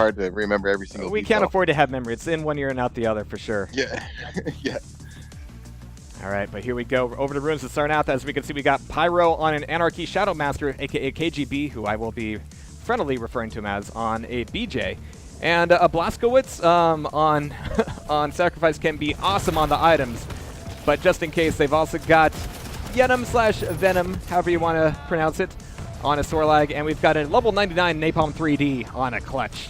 hard to remember every single We detail. can't afford to have memory. It's in one ear and out the other for sure. Yeah, yeah. All right, but here we go. Over to Runes to start out. As we can see, we got Pyro on an Anarchy Shadow Master, a.k.a. KGB, who I will be friendly referring to him as, on a BJ. And a Blaskowitz on Sacrifice can be awesome on the items. But just in case, they've also got Yenom/Venom, however you want to pronounce it, on a Sorlag. And we've got a level 99 Napalm 3D on a Clutch.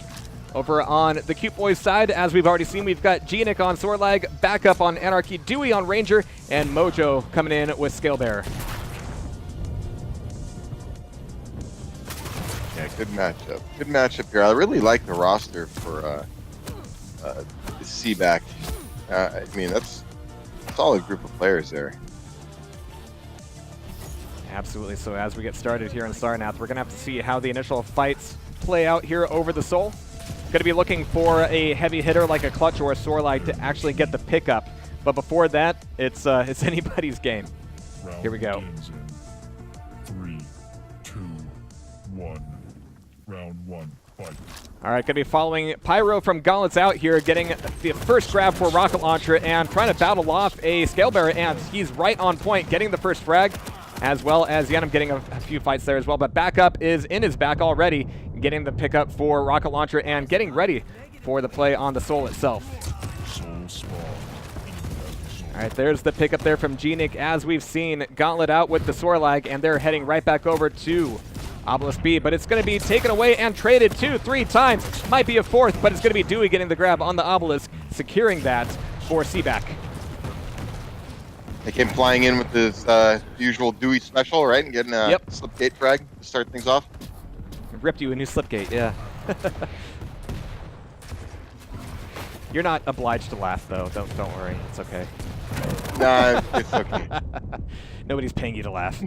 Over on the Cute Boys side, as we've already seen, we've got Genik on Sorlag, Backup on Anarchy, Dewey on Ranger, and Mojo coming in with Scalebearer. Yeah, good matchup. Good matchup here. I really like the roster for the CBAC. I mean, that's a solid group of players there. Absolutely. So as we get started here in Sarnath, we're going to have to see how the initial fights play out here over the Soul. Going to be looking for a heavy hitter like a Clutch or a Sorlight to actually get the pickup. But before that, it's anybody's game. Here we go. 3, 2, 1. Round 1, fight. All right, going to be following Pyro from GauntletOut here, getting the first grab for Rocket Launcher and trying to battle off a Scalebearer, and he's right on point, getting the first frag, as well as Yenom getting a few fights there as well. But Backup is in his back already, getting the pickup for Rocket Launcher and getting ready for the play on the Soul itself. All right, there's the pickup there from Genik. As we've seen, GauntletOut with the Sorlag, and they're heading right back over to Obelisk B, but it's going to be taken away and traded 2-3 times. Might be a fourth, but it's going to be Dewey getting the grab on the Obelisk, securing that for CBAC. They came flying in with this usual Dewey special, right? And getting a slipgate frag to start things off. Ripped you a new slipgate, yeah. You're not obliged to laugh, though. Don't worry. It's okay. Nah, it's okay. Nobody's paying you to laugh.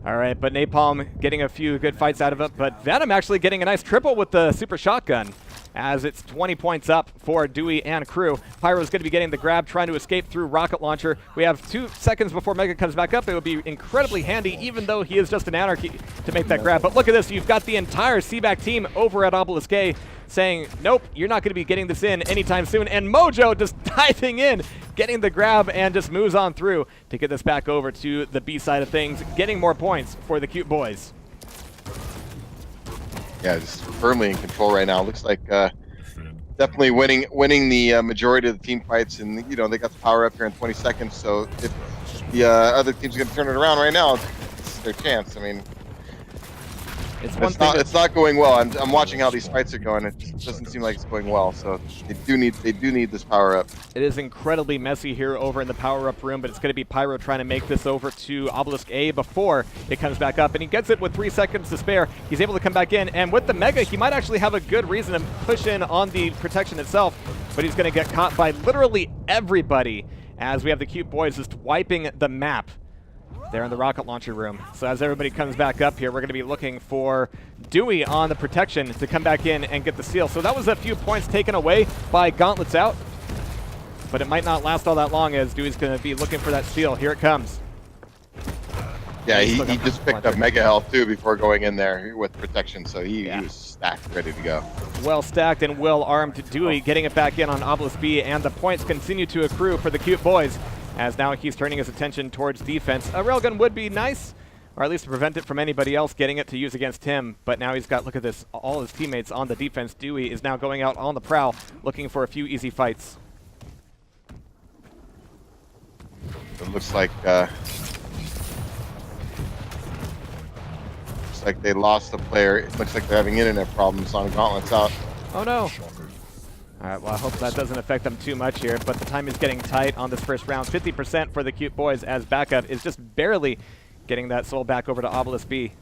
All right, but Napalm getting a few good fights out of it, but Venom actually getting a nice triple with the super shotgun, as it's 20 points up for Dewey and crew. Pyro's going to be getting the grab, trying to escape through Rocket Launcher. We have 2 seconds before Mega comes back up. It would be incredibly handy, even though he is just an Anarchy, to make that grab. But look at this. You've got the entire CBAC team over at Obelisk A saying, nope, you're not going to be getting this in anytime soon. And Mojo just diving in, getting the grab, and just moves on through to get this back over to the B side of things, getting more points for the Cute Boys. Yeah, just firmly in control right now. Looks like definitely winning the majority of the team fights, and you know they got the power up here in 20 seconds. So if the other team's going to turn it around right now, it's their chance. I mean, it's not going well. I'm watching how these fights are going. It just doesn't seem like it's going well. So they do need this power up. It is incredibly messy here over in the power up room, but it's going to be Pyro trying to make this over to Obelisk A before it comes back up, and he gets it with 3 seconds to spare. He's able to come back in, and with the Mega, he might actually have a good reason to push in on the protection itself, but he's going to get caught by literally everybody, as we have the Cute Boys just wiping the map there in the Rocket Launcher room. So as everybody comes back up here, we're going to be looking for Dewey on the protection to come back in and get the steal. So that was a few points taken away by GauntletOut, but it might not last all that long, as Dewey's going to be looking for that steal. Here it comes. Yeah, he just picked up Mega Health too before going in there with protection, so he was stacked, ready to go. Well stacked and well armed. Dewey getting it back in on Obelisk B, and the points continue to accrue for the Cute Boys, as now he's turning his attention towards defense. A railgun would be nice, or at least to prevent it from anybody else getting it to use against him. But now he's got, look at this, all his teammates on the defense. Dewey is now going out on the prowl, looking for a few easy fights. It looks like they lost the player. It looks like they're having internet problems on GauntletOut. Oh no. All right, well, I hope that doesn't affect them too much here, but the time is getting tight on this first round. 50% for the Cute Boys, as Backup is just barely getting that Soul back over to Obelisk B.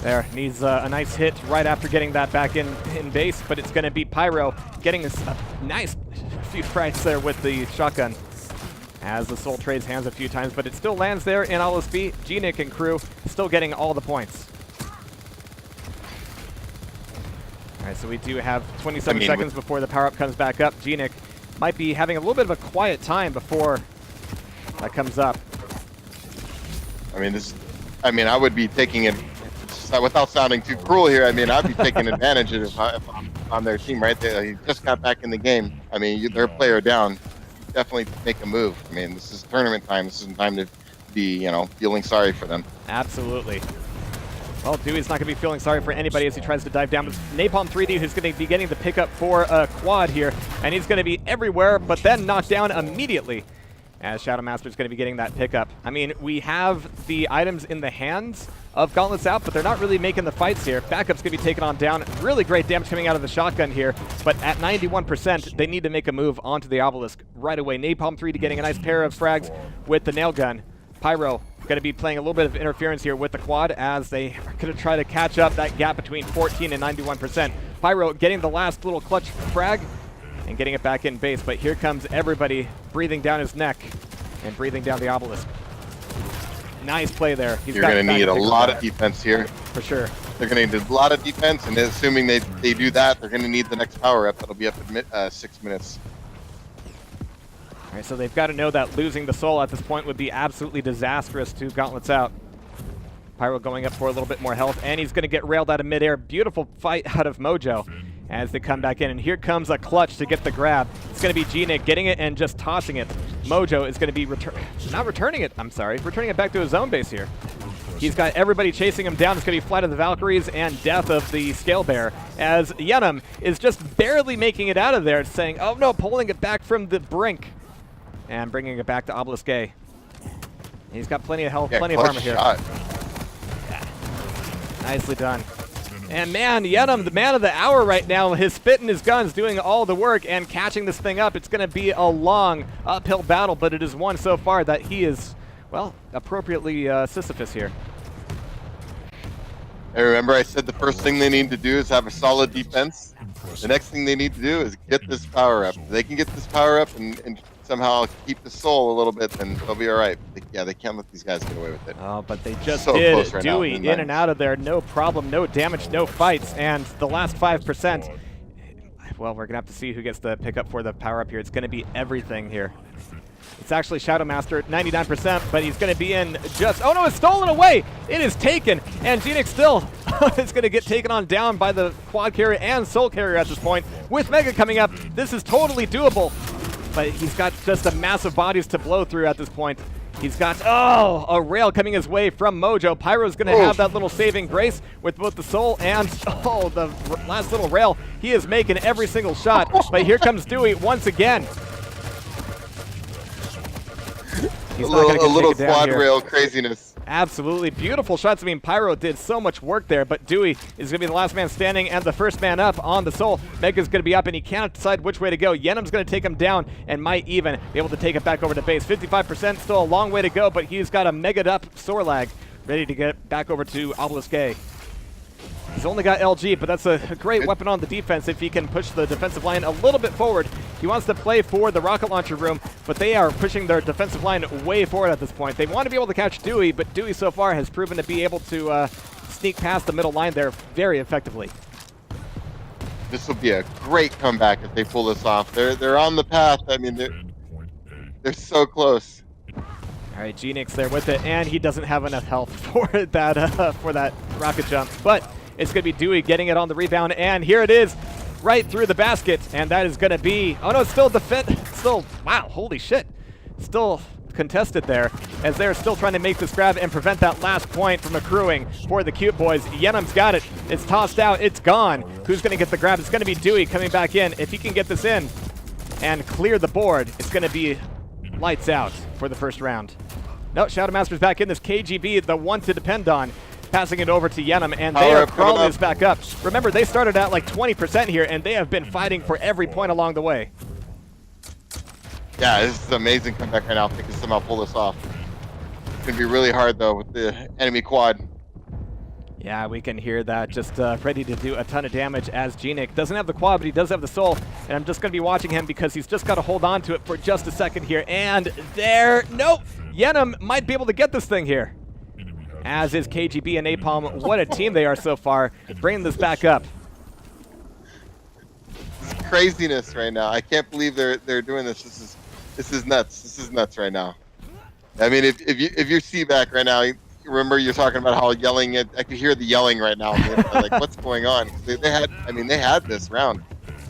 There, needs a nice hit right after getting that back in base, but it's going to be Pyro getting a nice few strikes there with the shotgun, as the Soul trades hands a few times, but it still lands there in Obelisk B. Genik and crew still getting all the points. All right, so we do have 27 seconds before the power-up comes back up. Genik might be having a little bit of a quiet time before that comes up. I mean, I would be taking it without sounding too cruel here, I mean, I'd be taking advantage of it if I'm on their team right there. He just got back in the game. I mean, they're a player down. Definitely make a move. I mean, this is tournament time. This isn't time to be, you know, feeling sorry for them. Absolutely. Well, Dewey's not going to be feeling sorry for anybody as he tries to dive down. It's Napalm 3D who's going to be getting the pickup for a quad here, and he's going to be everywhere, but then knocked down immediately as Shadow Master's going to be getting that pickup. I mean, we have the items in the hands of GauntletOut, but they're not really making the fights here. Backup's going to be taken on down. Really great damage coming out of the shotgun here, but at 91%, they need to make a move onto the obelisk right away. Napalm 3D getting a nice pair of frags with the nail gun. Pyro going to be playing a little bit of interference here with the quad as they are going to try to catch up that gap between 14 and 91%. Pyro getting the last little clutch frag and getting it back in base, but here comes everybody breathing down his neck and breathing down the obelisk. Nice play there. You're going to need a lot of defense here. For sure. They're going to need a lot of defense, and assuming they do that, they're going to need the next power up. That'll be up in 6 minutes. All right, so they've got to know that losing the soul at this point would be absolutely disastrous to GauntletOut. Pyro going up for a little bit more health, and he's going to get railed out of midair. Beautiful fight out of Mojo as they come back in, and here comes a clutch to get the grab. It's going to be G-Nick getting it and just tossing it. Mojo is going to be returning it back to his own base here. He's got everybody chasing him down. It's going to be Flight of the Valkyries and Death of the Scale Bear, as Yenum is just barely making it out of there, saying, oh no, pulling it back from the brink and bringing it back to Obelisk A. He's got plenty of health, plenty of armor here. Yeah. Nicely done. And man, Yenum, the man of the hour right now, his spit and his guns doing all the work and catching this thing up. It's going to be a long uphill battle, but it is one so far that he is, well, appropriately Sisyphus here. Hey, remember I said the first thing they need to do is have a solid defense. The next thing they need to do is get this power up. If they can get this power up and somehow keep the soul a little bit, then they'll be all right. They can't let these guys get away with it. Oh, but they just so did. Close right Dewey now, in and out of there, no problem, no damage, no fights, and the last 5%. Well, we're going to have to see who gets the pickup for the power-up here. It's going to be everything here. It's actually Shadow Master at 99%, but he's going to be in just... Oh no, it's stolen away! It is taken, and G-Nick still is going to get taken on down by the quad carrier and soul carrier at this point. With Mega coming up, this is totally doable. But he's got just a massive bodies to blow through at this point. He's got, oh, a rail coming his way from Mojo. Pyro's going to have that little saving grace with both the soul and, oh, the last little rail. He is making every single shot, but here comes Dewey once again. He's a little quad rail craziness. Absolutely beautiful shots. I mean, Pyro did so much work there, but Dewey is going to be the last man standing and the first man up on the soul. Mega's going to be up, and he can't decide which way to go. Yenum's going to take him down and might even be able to take it back over to base. 55%, still a long way to go, but he's got a mega'd up Sorlag ready to get back over to Obelisk A. He's only got LG, but that's a great weapon on the defense if he can push the defensive line a little bit forward. He wants to play for the rocket launcher room, but they are pushing their defensive line way forward at this point. They want to be able to catch Dewey, but Dewey so far has proven to be able to sneak past the middle line there very effectively. This will be a great comeback if they pull this off. They're on the path. I mean, they're so close. All right, G-Nick's there with it, and he doesn't have enough health for that rocket jump, but it's going to be Dewey getting it on the rebound, and here it is, right through the basket, and that is going to be, oh no, it's still still, wow, holy shit, still contested there, as they're still trying to make this grab and prevent that last point from accruing for the cute boys. Yenum's got it, it's tossed out, it's gone. Who's going to get the grab? It's going to be Dewey coming back in. If he can get this in and clear the board, it's going to be lights out for the first round. No, Shadow Master's back in this. KGB, the one to depend on, passing it over to Yenum, and they are crawling this back up. Remember, they started at like 20% here, and they have been fighting for every point along the way. Yeah, this is an amazing comeback right now if they can somehow pull this off. It's going to be really hard, though, with the enemy quad. Yeah, we can hear that, just ready to do a ton of damage as G-Nick doesn't have the quad, but he does have the soul, and I'm just going to be watching him because he's just got to hold on to it for just a second here, and there, nope, Yenum might be able to get this thing here. As is KGB and Napalm. What a team they are so far, bringing this back up. This is craziness right now. I can't believe they're doing this. This is nuts. This is nuts right now. I mean, if you're CBAC right now, remember you're talking about how yelling it. I could hear the yelling right now. Like, what's going on? They had, I mean, they had this round.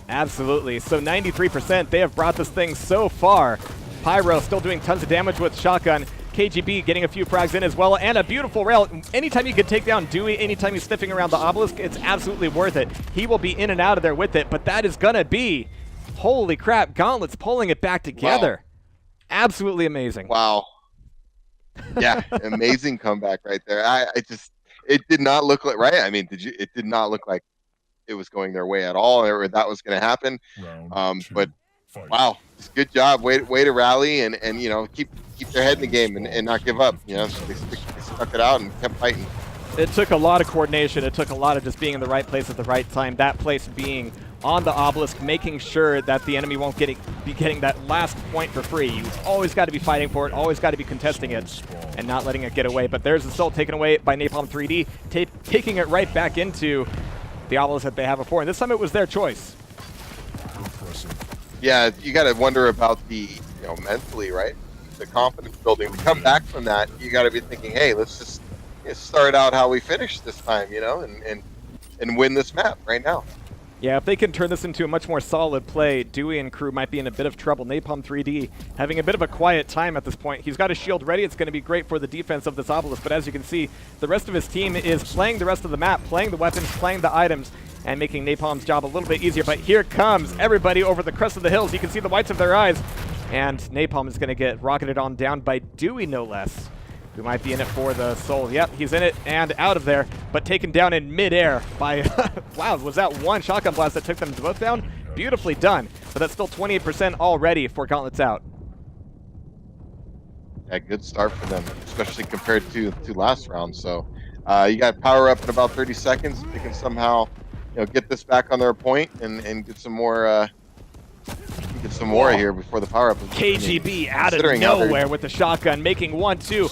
Absolutely. So 93%, they have brought this thing so far. Pyro still doing tons of damage with shotgun. KGB getting a few frags in as well, and a beautiful rail. Anytime you can take down Dewey, anytime he's sniffing around the obelisk, it's absolutely worth it. He will be in and out of there with it, but that is going to be, holy crap, Gauntlet's pulling it back together. Wow. Absolutely amazing. Wow. Yeah, amazing comeback right there. It did not look like, right? I mean, it did not look like it was going their way at all, or that was going to happen. But wow, good job. Way to rally and you know, keep their head in the game and not give up. You know, they stuck it out and kept fighting. It took a lot of coordination. It took a lot of just being in the right place at the right time. That place being on the obelisk, making sure that the enemy won't be getting that last point for free. You've always got to be fighting for it, always got to be contesting it, and not letting it get away. But there's the soul taken away by Napalm 3D, taking it right back into the obelisk that they have before. And this time it was their choice. Yeah, you got to wonder about the, you know, mentally, right? The confidence building. To come back from that, you got to be thinking, hey, let's just start out how we finished this time, you know, and win this map right now. Yeah, if they can turn this into a much more solid play, Dewey and crew might be in a bit of trouble. Napalm 3D having a bit of a quiet time at this point. He's got his shield ready. It's going to be great for the defense of this obelisk, but as you can see, the rest of his team is playing the rest of the map, playing the weapons, playing the items, and making Napalm's job a little bit easier. But here comes everybody over the crest of the hills. You can see the whites of their eyes, and Napalm is going to get rocketed on down by Dewey, no less, who might be in it for the soul. Yep, he's in it and out of there, but taken down in midair by, wow, was that one shotgun blast that took them both down? Beautifully done, but that's still 28% already for GauntletOut. Yeah, good start for them, especially compared to last round. So you got power up in about 30 seconds. They can somehow, you know, get this back on their point and get some more here before the power up. KGB out of nowhere with the shotgun, making 1, 2,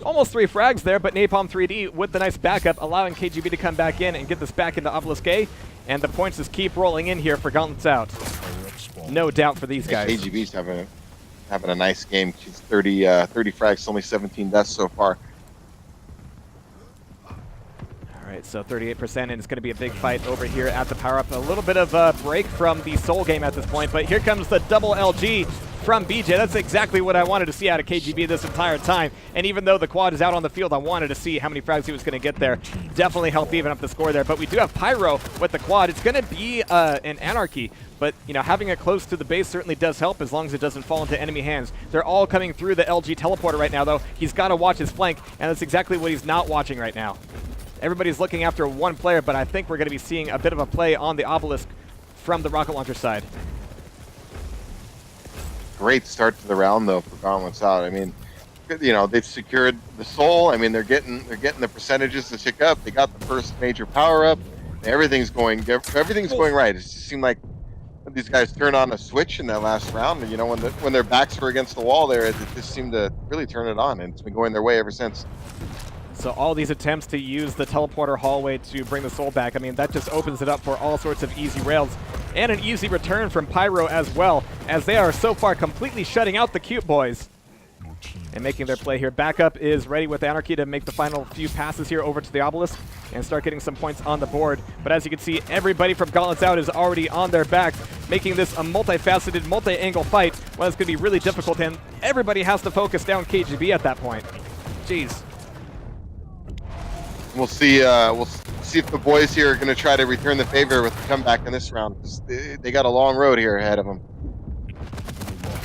almost 3 frags there, but Napalm 3D with the nice backup, allowing KGB to come back in and get this back into Obelisk A, and the points just keep rolling in here for GauntletOut. No doubt for these guys. KGB's having a nice game. She's 30 frags, only 17 deaths so far. All right, so 38%, and it's going to be a big fight over here at the power-up. A little bit of a break from the soul game at this point, but here comes the double LG from BJ. That's exactly what I wanted to see out of KGB this entire time. And even though the quad is out on the field, I wanted to see how many frags he was going to get there. Definitely help even up the score there. But we do have Pyro with the quad. It's going to be an anarchy. But, you know, having it close to the base certainly does help as long as it doesn't fall into enemy hands. They're all coming through the LG teleporter right now, though. He's got to watch his flank, and that's exactly what he's not watching right now. Everybody's looking after one player, but I think we're going to be seeing a bit of a play on the obelisk from the rocket launcher side. Great start to the round, though, for GauntletOut. I mean, you know, they've secured the soul. I mean, they're getting the percentages to tick up. They got the first major power up. Everything's going right. It just seemed like these guys turn on a switch in that last round. And, you know, when their backs were against the wall there, it just seemed to really turn it on, and it's been going their way ever since. So all these attempts to use the teleporter hallway to bring the soul back, I mean, that just opens it up for all sorts of easy rails. And an easy return from Pyro as well, as they are so far completely shutting out the cute boys and making their play here. Backup is ready with Anarchy to make the final few passes here over to the obelisk and start getting some points on the board. But as you can see, everybody from GauntletOut is already on their back, making this a multifaceted, multi-angle fight. Well, it's going to be really difficult, and everybody has to focus down KGB at that point. Jeez. We'll see if the boys here are going to try to return the favor with the comeback in this round. They got a long road here ahead of them.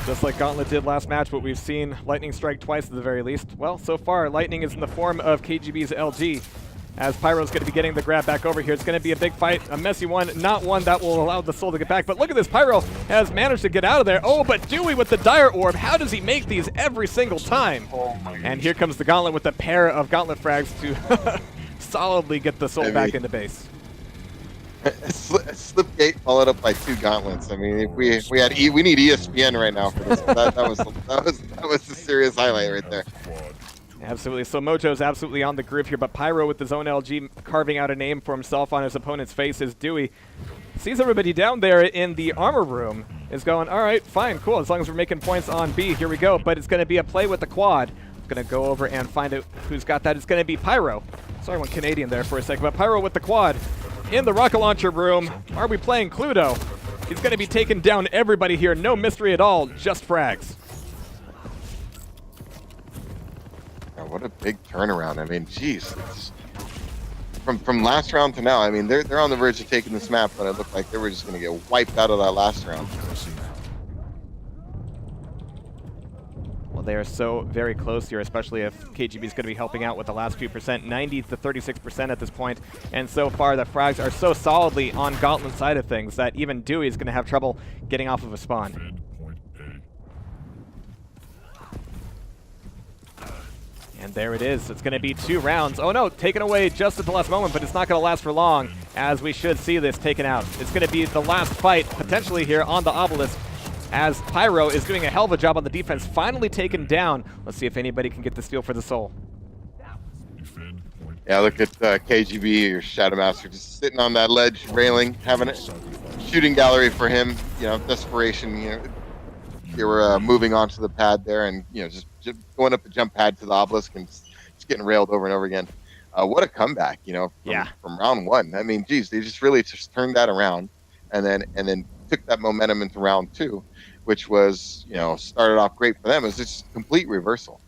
Just like Gauntlet did last match, but we've seen Lightning strike twice at the very least. Well, so far, Lightning is in the form of KGB's LG, as Pyro's going to be getting the grab back over here. It's going to be a big fight, a messy one, not one that will allow the soul to get back. But look at this, Pyro has managed to get out of there. Oh, but Dewey with the Dire Orb, how does he make these every single time? And here comes the Gauntlet with a pair of Gauntlet frags to solidly get the soul back into base. Slipgate followed up by 2 gauntlets. I mean, we need ESPN right now for this. That was a serious highlight right there. Absolutely. So Mojo's absolutely on the groove here, but Pyro with his own LG carving out a name for himself on his opponent's face as Dewey sees everybody down there in the armor room, is going, all right, fine, cool, as long as we're making points on B, here we go. But it's going to be a play with the quad. It's going to go over and find out who's got that. It's going to be Pyro. Sorry, I went Canadian there for a second, but Pyro with the quad in the rocket launcher room. Are we playing Cluedo? He's going to be taking down everybody here. No mystery at all, just frags. Oh, what a big turnaround. I mean, geez. From last round to now, I mean, they're on the verge of taking this map, but it looked like they were just going to get wiped out of that last round. Well, they are so very close here, especially if KGB is going to be helping out with the last few percent, 90 to 36% at this point. And so far, the frags are so solidly on Gauntlet side of things that even Dewey is going to have trouble getting off of a spawn. And there it is. It's going to be 2 rounds. Oh no, taken away just at the last moment, but it's not going to last for long, as we should see this taken out. It's going to be the last fight, potentially here on the obelisk, as Pyro is doing a hell of a job on the defense, finally taken down. Let's see if anybody can get the steal for the soul. Yeah, look at KGB or Shadowmaster just sitting on that ledge railing, having a shooting gallery for him. You know, desperation. You know, they were moving onto the pad there, and you know, just going up the jump pad to the obelisk and just getting railed over and over again. What a comeback, you know, from round 1. I mean, geez, they just really just turned that around, and then took that momentum into round 2, which was, you know, started off great for them. It was just a complete reversal.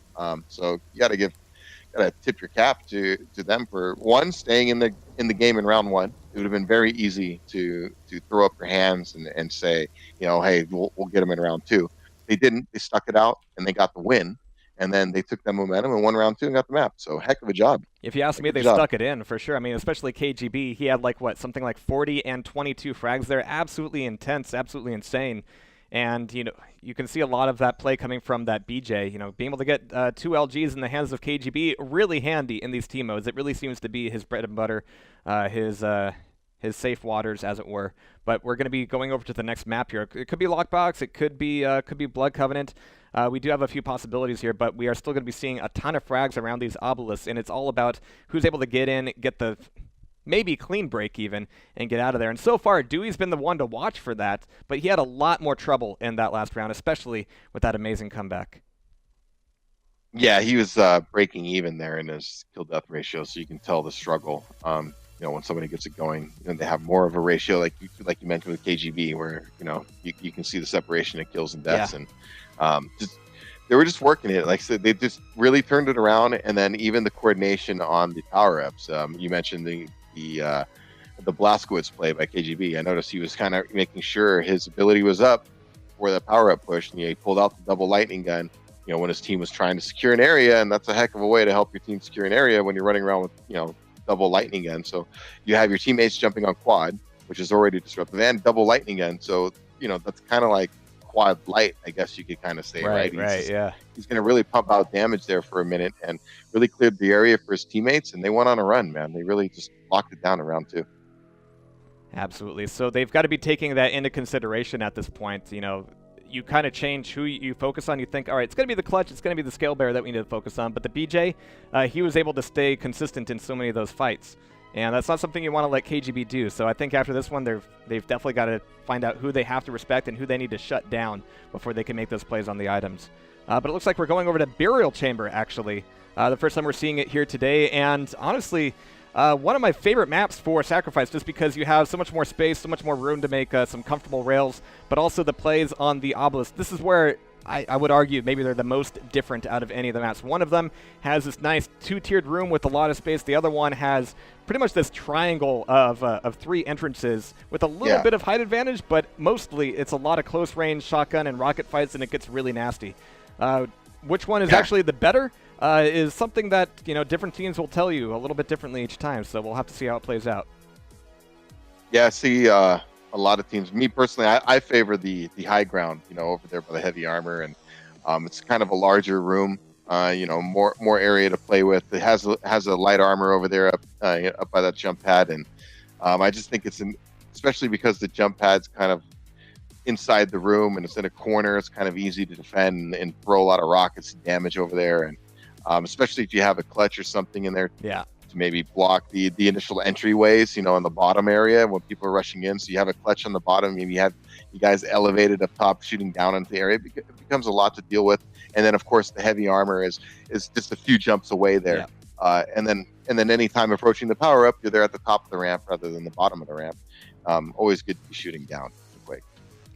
So you gotta tip your cap to them for one, staying in the game in round 1. It would have been very easy to throw up your hands and say, you know, hey, we'll get them in round 2. They didn't. They stuck it out and they got the win. And then they took that momentum and won round 2 and got the map. So heck of a job. If you ask me, they stuck it in for sure. I mean, especially KGB. He had like something like 40 and 22 frags there. Absolutely intense, absolutely insane. And, you know, you can see a lot of that play coming from that BJ. You know, being able to get 2 LGs in the hands of KGB, really handy in these team modes. It really seems to be his bread and butter, his safe waters, as it were. But we're going to be going over to the next map here. It could be Lockbox. It could be Blood Covenant. We do have a few possibilities here, but we are still going to be seeing a ton of frags around these obelisks, and it's all about who's able to get in, get the maybe clean break even, and get out of there. And so far, Dewey's been the one to watch for that, but he had a lot more trouble in that last round, especially with that amazing comeback. Yeah, he was breaking even there in his kill-death ratio, so you can tell the struggle. You know, when somebody gets it going, you know, they have more of a ratio, like you mentioned with KGB, where, you know, you can see the separation of kills and deaths. Yeah. And they were just working it. Like I said, they just really turned it around, and then even the coordination on the power-ups. You mentioned the Blaskowitz play by KGB. I noticed he was kind of making sure his ability was up for the power-up push, and he pulled out the double lightning gun, you know, when his team was trying to secure an area, and that's a heck of a way to help your team secure an area when you're running around with, you know, double lightning gun. So you have your teammates jumping on quad, which is already disruptive, and double lightning gun. So, you know, that's kind of like quad light, I guess you could kind of say, right? He's going to really pump out damage there for a minute and really cleared the area for his teammates, and they went on a run, man. They really just locked it down in round 2. Absolutely. So they've got to be taking that into consideration at this point. You know, you kind of change who you focus on. You think, all right, it's going to be the clutch, it's going to be the scale bearer that we need to focus on. But the BJ, he was able to stay consistent in so many of those fights. And that's not something you want to let KGB do. So I think after this one, they've definitely got to find out who they have to respect and who they need to shut down before they can make those plays on the items. But it looks like we're going over to Burial Chamber, actually. The first time we're seeing it here today. And honestly, one of my favorite maps for Sacrifice, just because you have so much more space, so much more room to make some comfortable rails, but also the plays on the obelisk. This is where I would argue maybe they're the most different out of any of the maps. One of them has this nice 2-tiered room with a lot of space. The other one has pretty much this triangle of 3 entrances with a little bit of height advantage, but mostly it's a lot of close range shotgun and rocket fights, and it gets really nasty. Which one is actually the better is something that, you know, different teams will tell you a little bit differently each time, so we'll have to see how it plays out. Yeah, see, a lot of teams, me personally, I favor the high ground, you know, over there by the heavy armor, and it's kind of a larger room, you know, more area to play with. It has a light armor over there up by that jump pad, and I just think especially because the jump pad's kind of inside the room and it's in a corner, it's kind of easy to defend and throw a lot of rockets and damage over there, and especially if you have a clutch or something in there to to maybe block the initial entryways, in the bottom area when people are rushing in. So you have a clutch on the bottom, maybe you have you guys elevated up top, shooting down into the area. It becomes a lot to deal with. And then of course the heavy armor is just a few jumps away there. Yeah. And then anytime approaching the power up, you're there at the top of the ramp rather than the bottom of the ramp. Always good to be shooting down for Quake.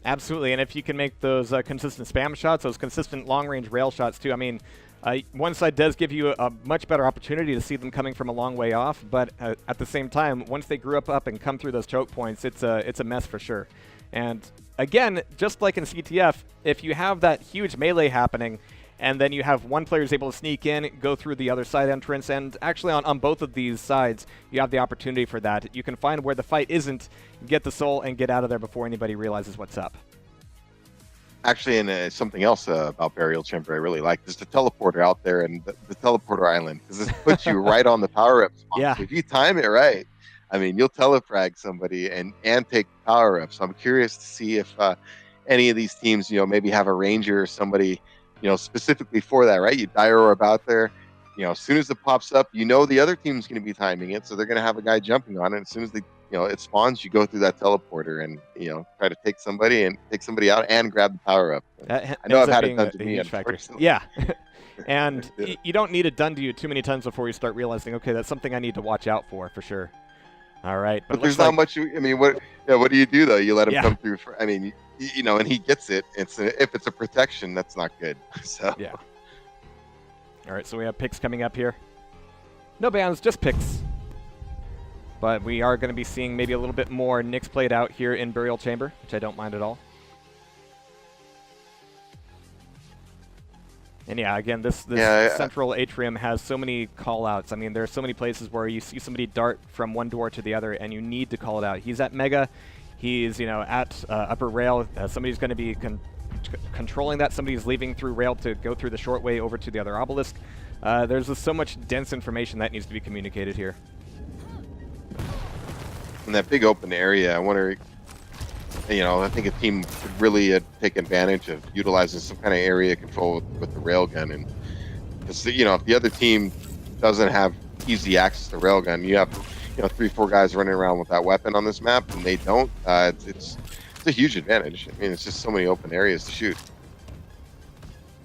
Absolutely, and if you can make those consistent spam shots, those consistent long-range rail shots too. I mean, one side does give you a much better opportunity to see them coming from a long way off, but at the same time, once they grew up and come through those choke points, it's a mess for sure. And again, just like in CTF, if you have that huge melee happening, and then you have one player who's able to sneak in, go through the other side entrance, and actually on both of these sides, you have the opportunity for that. You can find where the fight isn't, get the soul, and get out of there before anybody realizes what's up. Actually, and something else about Burial Chamber I really like is the teleporter out there and the teleporter island, because this puts you right on the power-up spot. Yeah. So if you time it right, I mean, you'll telefrag somebody and take power-up. So I'm curious to see if any of these teams, maybe have a ranger or somebody, specifically for that, right? You Dire about there, as soon as it pops up, the other team's going to be timing it, so they're going to have a guy jumping on it. And as soon as they, it spawns, you go through that teleporter and, try to take somebody out and grab the power up. I know I've had it done to me, unfortunately. Yeah. And you don't need it done to you too many times before you start realizing, okay, that's something I need to watch out for sure. All right. But there's not much, what do you do though? You let him come through and he gets it. If it's a protection, that's not good. So yeah. All right, so we have picks coming up here. No bans, just picks. But we are going to be seeing maybe a little bit more Nyx played out here in Burial Chamber, which I don't mind at all. And yeah, again, this central atrium has so many call-outs. I mean, there are so many places where you see somebody dart from one door to the other, and you need to call it out. He's at Mega. He's, at upper rail. Somebody's going to be controlling that. Somebody's leaving through rail to go through the short way over to the other obelisk. There's just so much dense information that needs to be communicated here. In that big open area, I wonder, I think a team could really take advantage of utilizing some kind of area control with the railgun. And because, if the other team doesn't have easy access to railgun, you have 3-4 guys running around with that weapon on this map, and they don't. It's a huge advantage. I mean, it's just so many open areas to shoot.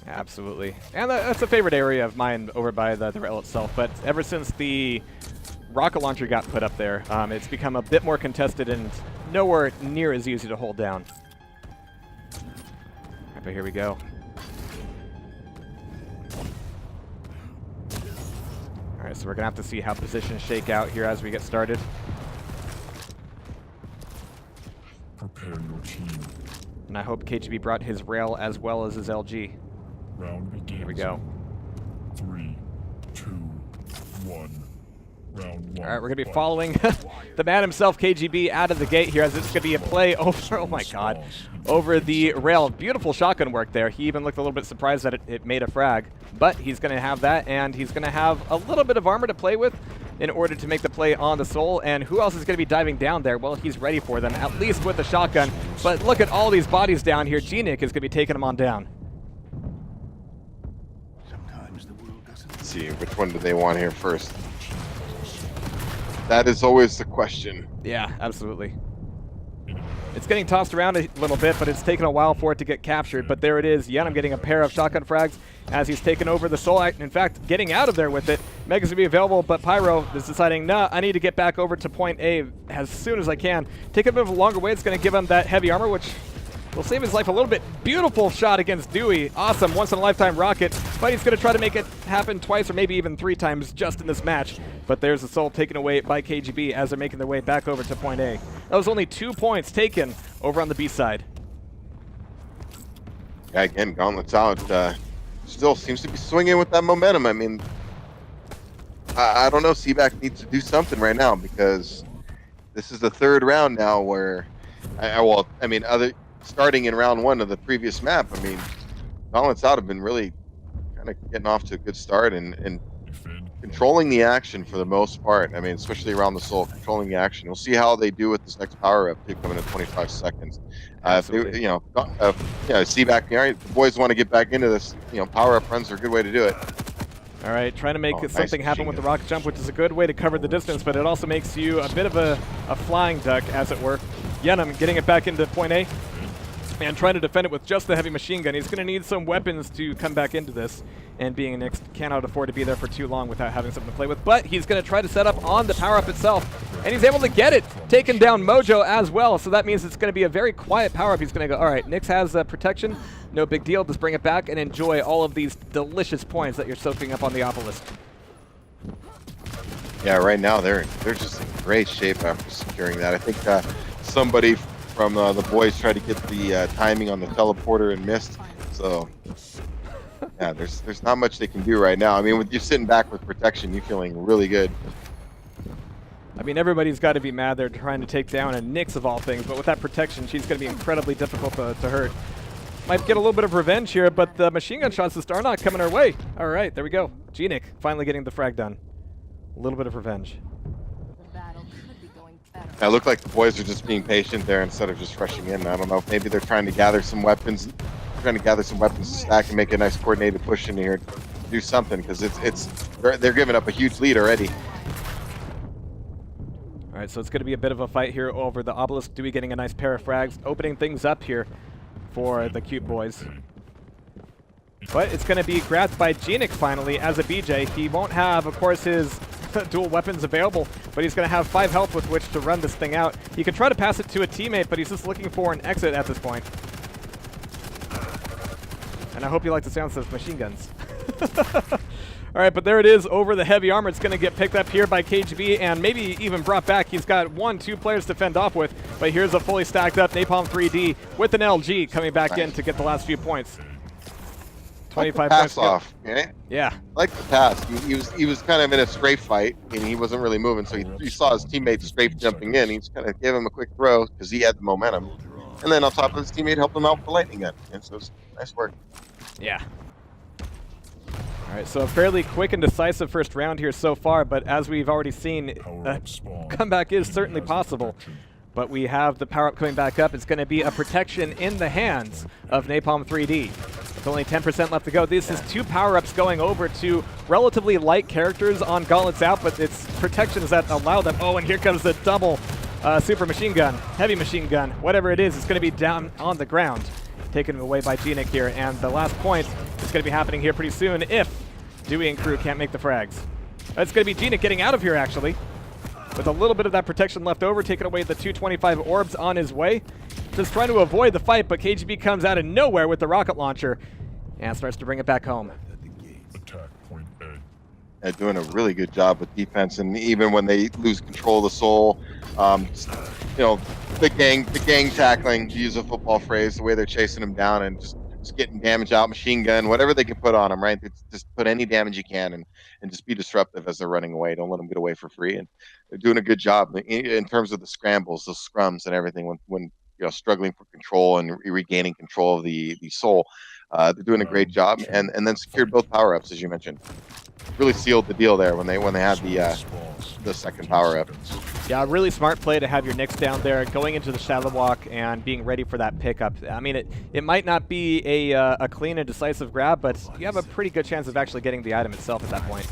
Absolutely, and that's a favorite area of mine over by the rail itself. But ever since the rocket launcher got put up there, it's become a bit more contested and nowhere near as easy to hold down. Right, but here we go. All right, so we're gonna have to see how positions shake out here as we get started. Prepare your team. And I hope KGB brought his rail as well as his LG. Round begins. Here we go. 3, 2, 1. Round 1. All right, we're going to be following the man himself, KGB, out of the gate here, as it's going to be a play over, oh my god, over the rail. Beautiful shotgun work there. He even looked a little bit surprised that it made a frag, but he's going to have that, and he's going to have a little bit of armor to play with in order to make the play on the soul. And who else is going to be diving down there? Well, he's ready for them, at least with the shotgun. But look at all these bodies down here. G-Nick is going to be taking them on down. Let's see, which one do they want here first? That is always the question. Yeah, absolutely. It's getting tossed around a little bit, but it's taken a while for it to get captured. But there it is. Yenim getting a pair of shotgun frags as he's taken over the soul. In fact, getting out of there with it. Mega's going to be available, but Pyro is deciding, nah, I need to get back over to point A as soon as I can. Take a bit of a longer way. It's going to give him that heavy armor, which will save his life a little bit. Beautiful shot against Dewey. Awesome, once-in-a-lifetime rocket. But he's going to try to make it happen twice or maybe even 3 times just in this match. But there's the soul taken away by KGB as they're making their way back over to point A. That was only 2 points taken over on the B side. Yeah, again, GauntletOut still seems to be swinging with that momentum. I mean, I don't know. CBAC needs to do something right now, because this is the 3rd round now where, starting in round 1 of the previous map, I mean, GauntletOut have been really kind of getting off to a good start and controlling the action for the most part. I mean, especially around the soul, controlling the action. We'll see how they do with this next power up too, coming in 25 seconds. If they, CBAC, the boys want to get back into this. Power up runs are a good way to do it. All right, trying to make nice something happen machine with the gun. rocket jump, which is a good way to cover the distance, but it also makes you a bit of a flying duck, as it were. Yenum getting it back into point A and trying to defend it with just the heavy machine gun. He's going to need some weapons to come back into this, and being a Nyx cannot afford to be there for too long without having something to play with, but he's going to try to set up on the power-up itself, and he's able to get it, taking down Mojo as well, so that means it's going to be a very quiet power-up. He's going to go, all right, Nyx has protection, no big deal, just bring it back and enjoy all of these delicious points that you're soaking up on the obelisk. Yeah, right now they're just in great shape after securing that. I think somebody from the boys tried to get the timing on the teleporter and missed. So yeah, there's not much they can do right now. I mean, with you sitting back with protection, you're feeling really good. I mean, everybody's got to be mad they're trying to take down a Nyx of all things, but with that protection, she's going to be incredibly difficult to hurt. Might get a little bit of revenge here, but the machine gun shots just are not coming our way. All right, there we go. Genic finally getting the frag done. A little bit of revenge. It looked like the boys are just being patient there instead of just rushing in. I don't know if maybe they're trying to gather some weapons, to stack and make a nice coordinated push in here, do something, because they're giving up a huge lead already. All right, so it's going to be a bit of a fight here over the obelisk. Dewey getting a nice pair of frags, opening things up here for the cute boys. But it's going to be grabbed by Genic finally as a BJ. He won't have, of course, his dual weapons available, but he's going to have 5 health with which to run this thing out. He can try to pass it to a teammate, but he's just looking for an exit at this point. And I hope you like the sounds of machine guns. All right, but there it is over the heavy armor. It's going to get picked up here by KGB and maybe even brought back. He's got 1-2 players to fend off with, but here's a fully stacked up Napalm 3D with an LG coming back in to get the last few points. 25 pass points off. Yeah. Like the pass. He was kind of in a strafe fight and he wasn't really moving, so he saw his teammate strafe jumping in. He just kind of gave him a quick throw because he had the momentum, and then on top of his teammate helped him out with the lightning gun. And so it's nice work. Yeah. All right, so a fairly quick and decisive first round here so far, but as we've already seen, comeback is certainly possible. But we have the power-up coming back up. It's going to be a protection in the hands of Napalm 3D. With only 10% left to go. This is 2 power-ups going over to relatively light characters on GauntletOut, but it's protections that allow them. Oh, and here comes the double super machine gun, heavy machine gun, whatever it is. It's going to be down on the ground, taken away by Genic here. And the last point is going to be happening here pretty soon if Dewey and crew can't make the frags. It's going to be Genic getting out of here, actually, with a little bit of that protection left over, taking away the 225 orbs on his way. Just trying to avoid the fight, but KGB comes out of nowhere with the rocket launcher and starts to bring it back home. Attack point A. Yeah, doing a really good job with defense, and even when they lose control of the soul, the gang tackling, to use a football phrase, the way they're chasing them down and just getting damage out, machine gun, whatever they can put on them, right? Just put any damage you can and just be disruptive as they're running away. Don't let them get away for free. And they're doing a good job in terms of the scrambles, the scrums, and everything when struggling for control and regaining control of the soul. They're doing a great job, and then secured both power-ups, as you mentioned. Really sealed the deal there when they had the second power-up. Yeah, really smart play to have your Nyx down there, going into the shadow walk and being ready for that pickup. I mean, it might not be a clean and decisive grab, but you have a pretty good chance of actually getting the item itself at that point.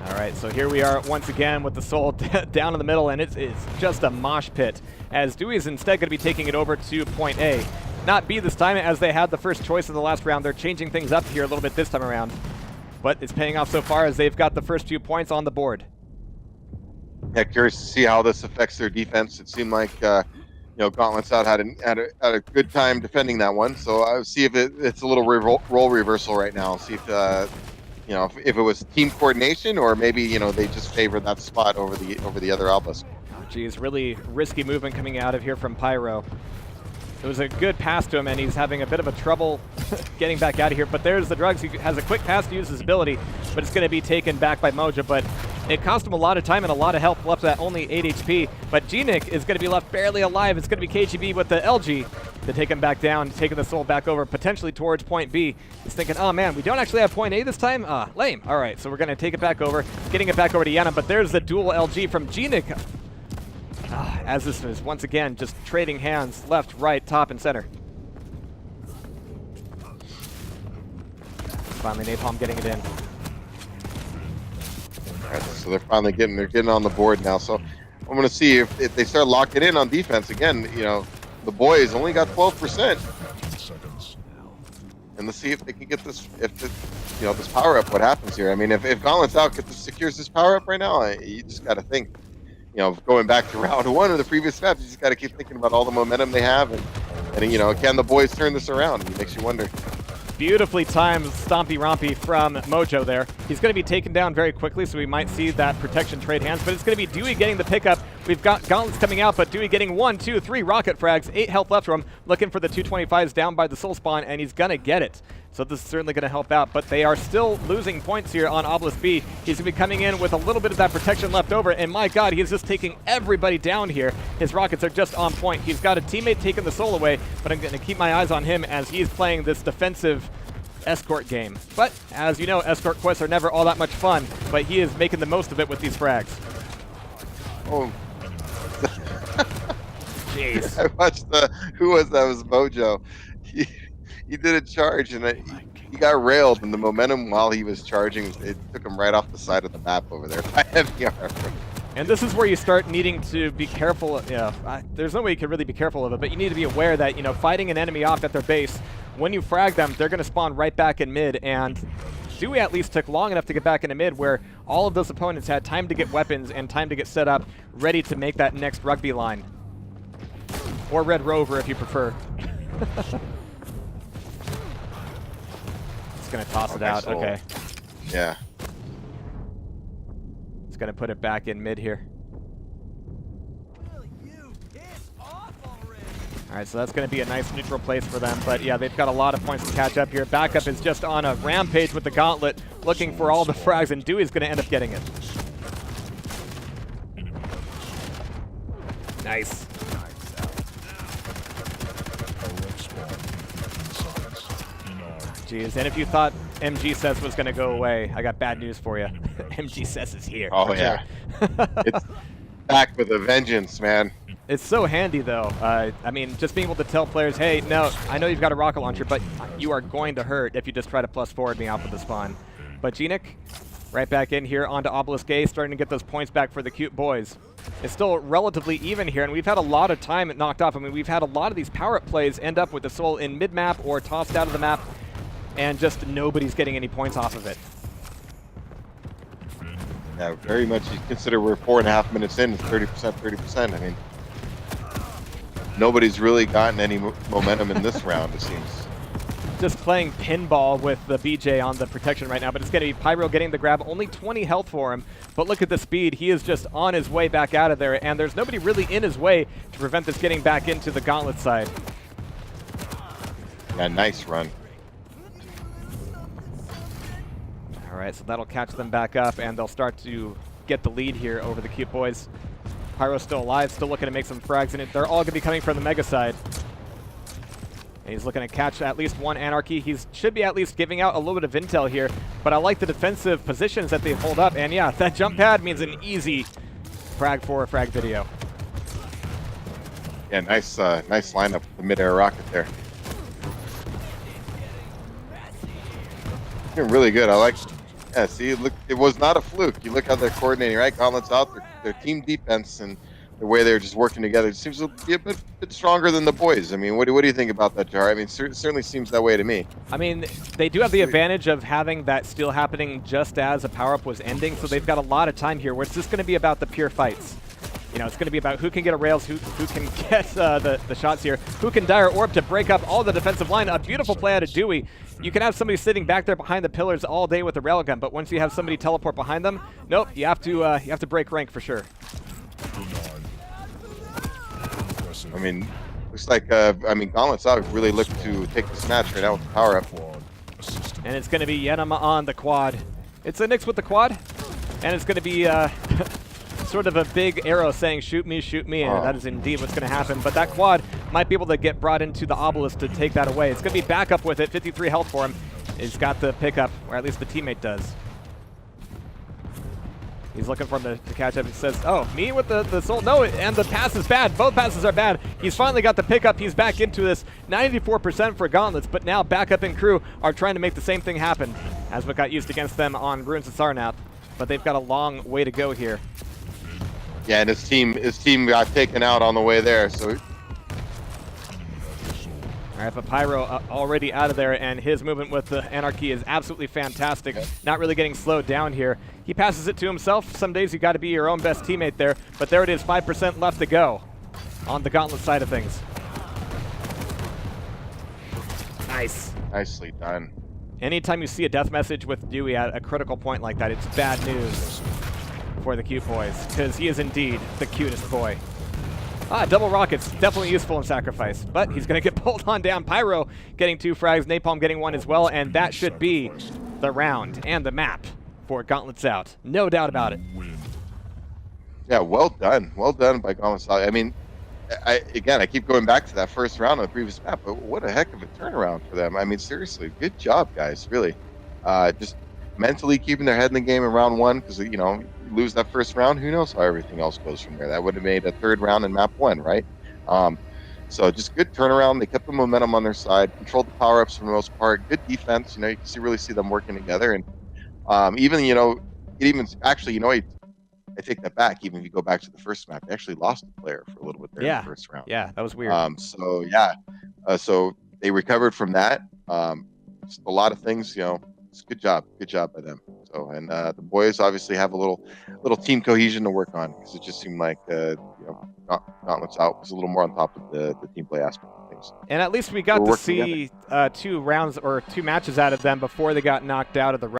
All right, so here we are once again with the soul down in the middle, and it's just a mosh pit, as Dewey is instead going to be taking it over to point A. Not B this time, as they had the first choice in the last round. They're changing things up here a little bit this time around. But it's paying off so far as they've got the first 2 points on the board. Yeah, curious to see how this affects their defense. It seemed like GauntletOut had a good time defending that one. So I'll see if it's a little role reversal right now. See if if it was team coordination or maybe they just favor that spot over the other obelisk. Oh, geez, really risky movement coming out of here from Pyro. It was a good pass to him, and he's having a bit of a trouble getting back out of here. But there's the drugs. He has a quick pass to use his ability, but it's going to be taken back by Moja. But it cost him a lot of time and a lot of health, left at only 8 HP. But Genic is going to be left barely alive. It's going to be KGB with the LG to take him back down, taking the soul back over, potentially towards point B. He's thinking, oh man, we don't actually have point A this time? Lame. All right, so we're going to take it back over, getting it back over to Yana. But there's the dual LG from Genic. As this is once again just trading hands left, right, top, and center. Finally, Napalm getting it in. All right, so they're finally getting on the board now. So I'm going to see if they start locking in on defense again. You know, the boys only got 12%, 15 seconds. and let's see if they can get this. If this power up, what happens here? I mean, if GauntletOut secures this power up right now, you just got to think. You know, going back to round 1 of the previous match, you just got to keep thinking about all the momentum they have, and you know, can the boys turn this around? It makes you wonder. Beautifully timed Stompy Rompy from Mojo there. He's going to be taken down very quickly, so we might see that protection trade hands, but it's going to be Dewey getting the pickup. We've got Gauntlets coming out, but Dewey getting 1, 2, 3 rocket frags, 8 health left for him, looking for the 225s down by the soul spawn, and he's going to get it. So this is certainly going to help out, but they are still losing points here on Obelisk B. He's going to be coming in with a little bit of that protection left over, and my god, he's just taking everybody down here. His rockets are just on point. He's got a teammate taking the soul away, but I'm going to keep my eyes on him as he's playing this defensive escort game. But as you know, escort quests are never all that much fun, but he is making the most of it with these frags. Oh. Jeez. I watched who was that? It was Mojo. He did a charge and he got railed, and the momentum while he was charging, it took him right off the side of the map over there by heavy armor. And this is where you start needing to be careful. There's no way you can really be careful of it, but you need to be aware that, you know, fighting an enemy off at their base, when you frag them, they're going to spawn right back in mid, and Dewey at least took long enough to get back into mid where all of those opponents had time to get weapons and time to get set up, ready to make that next rugby line. Or Red Rover if you prefer. It's going to toss it out. Soul. Okay. Yeah. It's going to put it back in mid here. All right, so that's going to be a nice neutral place for them. But yeah, they've got a lot of points to catch up here. Backup is just on a rampage with the Gauntlet, looking for all the frags, and Dewey's going to end up getting it. Nice. Jeez, and if you thought MG Says was going to go away, I got bad news for you. MG Says is here. Oh yeah. It's back with a vengeance, man. It's so handy, though. I mean, just being able to tell players, hey, no, I know you've got a rocket launcher, but you are going to hurt if you just try to plus forward me out with the spawn. But Genik, right back in here onto Obelisk A, starting to get those points back for the cute boys. It's still relatively even here, and we've had a lot of time knocked off. I mean, we've had a lot of these power-up plays end up with the soul in mid-map or tossed out of the map, and just nobody's getting any points off of it. Yeah, very much. You consider we're 4.5 minutes in, 30%, 30%. I mean, nobody's really gotten any momentum in this round, it seems. Just playing pinball with the BJ on the protection right now, but it's going to be Pyro getting the grab. Only 20 health for him, but look at the speed. He is just on his way back out of there, and there's nobody really in his way to prevent this getting back into the Gauntlet side. Yeah, nice run. All right, so that'll catch them back up, and they'll start to get the lead here over the cute boys. Pyro's still alive, still looking to make some frags in it. They're all going to be coming from the Mega side. And he's looking to catch at least one Anarchy. He should be at least giving out a little bit of intel here, but I like the defensive positions that they hold up. And yeah, that jump pad means an easy frag for a frag video. Yeah, nice lineup with the mid-air rocket there. Doing really good. I like. Yeah, see, look, it was not a fluke. You look how they're coordinating, right? Gauntlet's out, their team defense, and the way they're just working together. It seems to be a bit stronger than the boys. I mean, what do you think about that, Jar? I mean, it certainly seems that way to me. I mean, they do have the advantage of having that steal happening just as a power-up was ending, so they've got a lot of time here where it's just going to be about the pure fights. You know, it's going to be about who can get a rails, who can get the shots here, who can dire orb to break up all the defensive line. A beautiful play out of Dewey. You can have somebody sitting back there behind the pillars all day with a railgun, but once you have somebody teleport behind them, nope, you have to break rank for sure. I mean, looks like Gauntlet's out really looked to take this match right now with the power up. And it's going to be Yenama on the quad. It's a Nyx with the quad, and it's going to be sort of a big arrow saying shoot me, and that is indeed what's going to happen. But that quad might be able to get brought into the Obelisk to take that away. It's going to be back up with it, 53 health for him. He's got the pickup, or at least the teammate does. He's looking for him to catch up. He says, oh, me with the soul? No, and the pass is bad. Both passes are bad. He's finally got the pickup. He's back into this. 94% for Gauntlets, but now backup and crew are trying to make the same thing happen. as what got used against them on Ruins of Sarnath, but they've got a long way to go here. Yeah, and his team got taken out on the way there, so. All right, but Pyro already out of there, and his movement with the Anarchy is absolutely fantastic. Not really getting slowed down here. He passes it to himself. Some days you got to be your own best teammate there, but there it is, 5% left to go on the Gauntlet side of things. Nice. Nicely done. Anytime you see a death message with Dewey at a critical point like that, it's bad news for the cute boys, because he is indeed the cutest boy. Double rockets, definitely useful in Sacrifice, but he's going to get pulled on down. Pyro getting 2 frags, Napalm getting 1 as well, and that should be the round and the map for GauntletOut. No doubt about it. Yeah, well done. Well done by GauntletOut. I mean, I keep going back to that first round on the previous map, but what a heck of a turnaround for them. I mean, seriously, good job, guys, really. Just mentally keeping their head in the game in round 1, because, you know, lose that first round, who knows how everything else goes from there. That would have made a 3rd round in map 1, right? So just good turnaround. They kept the momentum on their side, controlled the power-ups for the most part. Good defense. You know, you can really see them working together. And even, you know, actually, you know, I take that back. Even if you go back to the first map, they actually lost a player for a little bit there in the first round. Yeah, that was weird. So they recovered from that. Just a lot of things, you know. It's good job by them. So, and the boys obviously have a little team cohesion to work on, because it just seemed like you know, GauntletOut was a little more on top of the team play aspect of things. And at least we got to see 2 rounds or 2 matches out of them before they got knocked out of the